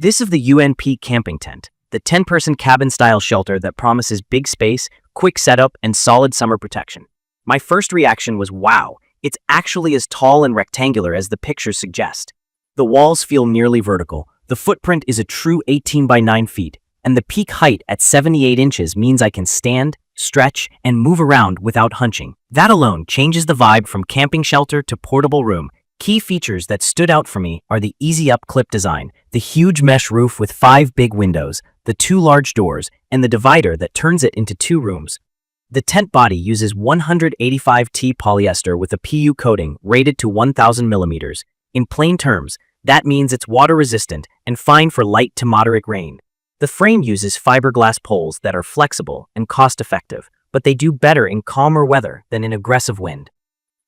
This is the UNP Camping Tent, the 10-person cabin-style shelter that promises big space, quick setup, and solid summer protection. My first reaction was, wow, it's actually as tall and rectangular as the pictures suggest. The walls feel nearly vertical, the footprint is a true 18 by 9 feet, and the peak height at 78 inches means I can stand, stretch, and move around without hunching. That alone changes the vibe from camping shelter to portable room. Key features that stood out for me are the easy-up clip design, the huge mesh roof with 5 big windows, the 2 large doors, and the divider that turns it into 2 rooms. The tent body uses 185T polyester with a PU coating rated to 1,000 millimeters. In plain terms, that means it's water-resistant and fine for light to moderate rain. The frame uses fiberglass poles that are flexible and cost-effective, but they do better in calmer weather than in aggressive wind.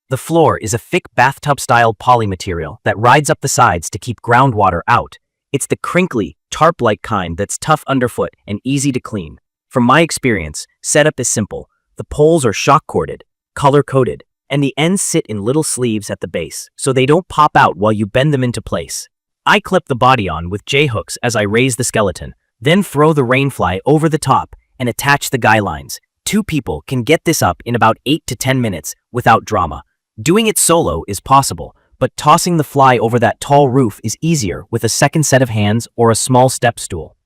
The floor is a thick bathtub-style poly material that rides up the sides to keep groundwater out. It's the crinkly, tarp-like kind that's tough underfoot and easy to clean. From my experience, setup is simple. The poles are shock-corded, color-coded, and the ends sit in little sleeves at the base, so they don't pop out while you bend them into place. I clip the body on with J-hooks as I raise the skeleton, then throw the rainfly over the top and attach the guy lines. 2 people can get this up in about 8 to 10 minutes without drama. Doing it solo is possible, but tossing the fly over that tall roof is easier with a second set of hands or a small step stool.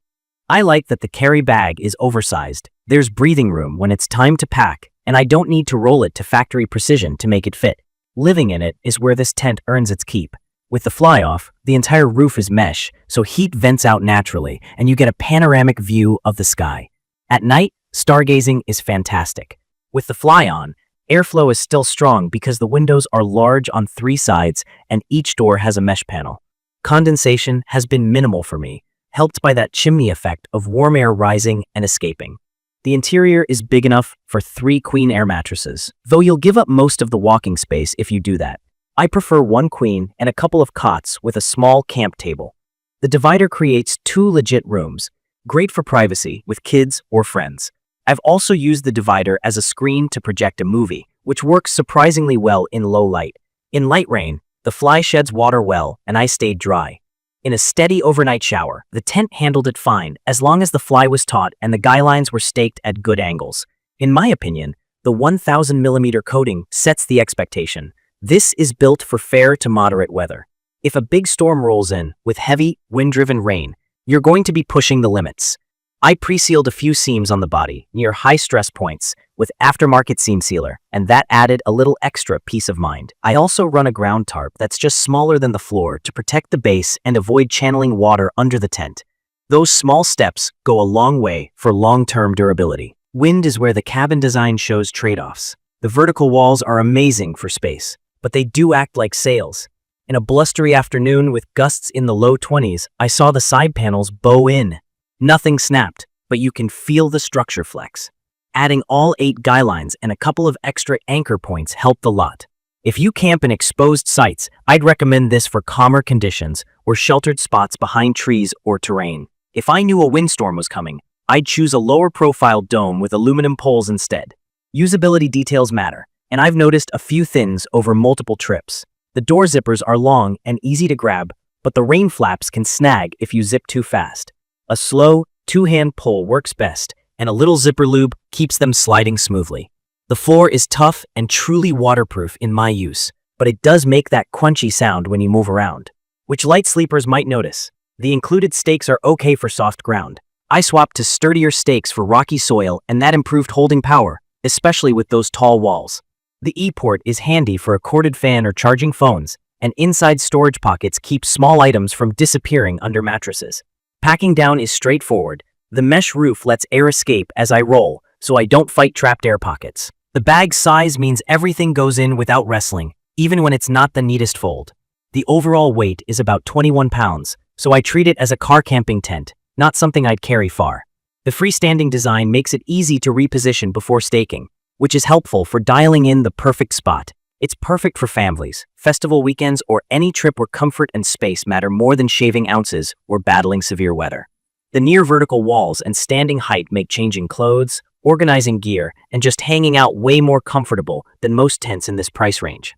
I like that the carry bag is oversized. There's breathing room when it's time to pack, and I don't need to roll it to factory precision to make it fit. Living in it is where this tent earns its keep. With the fly-off, the entire roof is mesh, so heat vents out naturally, and you get a panoramic view of the sky. At night, stargazing is fantastic. With the fly-on, airflow is still strong because the windows are large on 3 sides and each door has a mesh panel. Condensation has been minimal for me, helped by that chimney effect of warm air rising and escaping. The interior is big enough for 3 queen air mattresses, though you'll give up most of the walking space if you do that. I prefer 1 queen and a couple of cots with a small camp table. The divider creates 2 legit rooms, great for privacy with kids or friends. I've also used the divider as a screen to project a movie, which works surprisingly well in low light. In light rain, the fly sheds water well and I stayed dry. In a steady overnight shower, the tent handled it fine as long as the fly was taut and the guy lines were staked at good angles. In my opinion, the 1,000 millimeter coating sets the expectation. This is built for fair to moderate weather. If a big storm rolls in with heavy, wind-driven rain, you're going to be pushing the limits. I pre-sealed a few seams on the body near high stress points with aftermarket seam sealer, and that added a little extra peace of mind. I also run a ground tarp that's just smaller than the floor to protect the base and avoid channeling water under the tent. Those small steps go a long way for long-term durability. Wind is where the cabin design shows trade-offs. The vertical walls are amazing for space, but they do act like sails. In a blustery afternoon with gusts in the low 20s, I saw the side panels bow in. Nothing snapped, but you can feel the structure flex. Adding all 8 guy lines and a couple of extra anchor points helped a lot. If you camp in exposed sites, I'd recommend this for calmer conditions or sheltered spots behind trees or terrain. If I knew a windstorm was coming, I'd choose a lower profile dome with aluminum poles instead. Usability details matter, and I've noticed a few thins over multiple trips. The door zippers are long and easy to grab, but the rain flaps can snag if you zip too fast. A slow, 2-hand pull works best, and a little zipper lube keeps them sliding smoothly. The floor is tough and truly waterproof in my use, but it does make that crunchy sound when you move around, which light sleepers might notice. The included stakes are okay for soft ground. I swapped to sturdier stakes for rocky soil, and that improved holding power, especially with those tall walls. The E-port is handy for a corded fan or charging phones, and inside storage pockets keep small items from disappearing under mattresses. Packing down is straightforward. The mesh roof lets air escape as I roll, so I don't fight trapped air pockets. The bag's size means everything goes in without wrestling, even when it's not the neatest fold. The overall weight is about 21 pounds, so I treat it as a car camping tent, not something I'd carry far. The freestanding design makes it easy to reposition before staking, which is helpful for dialing in the perfect spot. It's perfect for families, festival weekends, or any trip where comfort and space matter more than shaving ounces or battling severe weather. The near vertical walls and standing height make changing clothes, organizing gear, and just hanging out way more comfortable than most tents in this price range.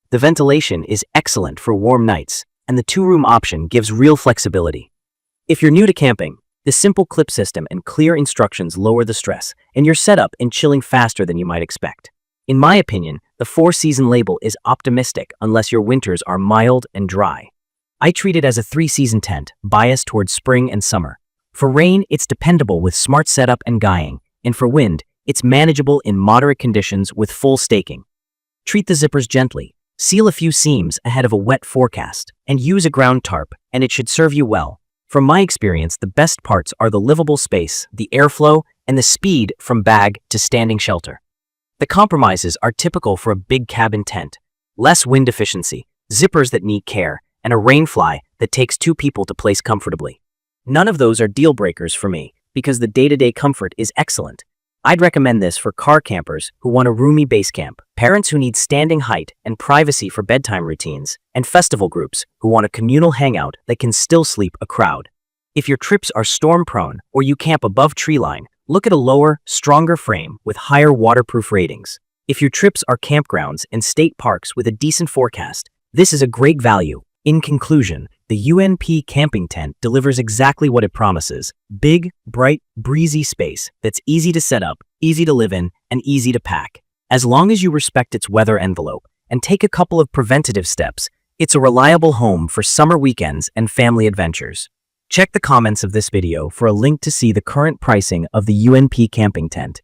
The ventilation is excellent for warm nights, and the 2-room option gives real flexibility. If you're new to camping, the simple clip system and clear instructions lower the stress, and you're set up and chilling faster than you might expect. In my opinion, the 4-season label is optimistic unless your winters are mild and dry. I treat it as a 3-season tent, biased towards spring and summer. For rain, it's dependable with smart setup and guying, and for wind, it's manageable in moderate conditions with full staking. Treat the zippers gently, seal a few seams ahead of a wet forecast, and use a ground tarp, and it should serve you well. From my experience, the best parts are the livable space, the airflow, and the speed from bag to standing shelter. The compromises are typical for a big cabin tent: less wind efficiency, zippers that need care, and a rainfly that takes 2 people to place comfortably. None of those are deal breakers for me because the day-to-day comfort is excellent. I'd recommend this for car campers who want a roomy base camp, parents who need standing height and privacy for bedtime routines, and festival groups who want a communal hangout that can still sleep a crowd. If your trips are storm-prone or you camp above treeline, look at a lower, stronger frame with higher waterproof ratings. If your trips are campgrounds and state parks with a decent forecast, this is a great value. In conclusion, the UNP Camping Tent delivers exactly what it promises: big, bright, breezy space that's easy to set up, easy to live in, and easy to pack. As long as you respect its weather envelope and take a couple of preventative steps, it's a reliable home for summer weekends and family adventures. Check the comments of this video for a link to see the current pricing of the UNP Camping Tent.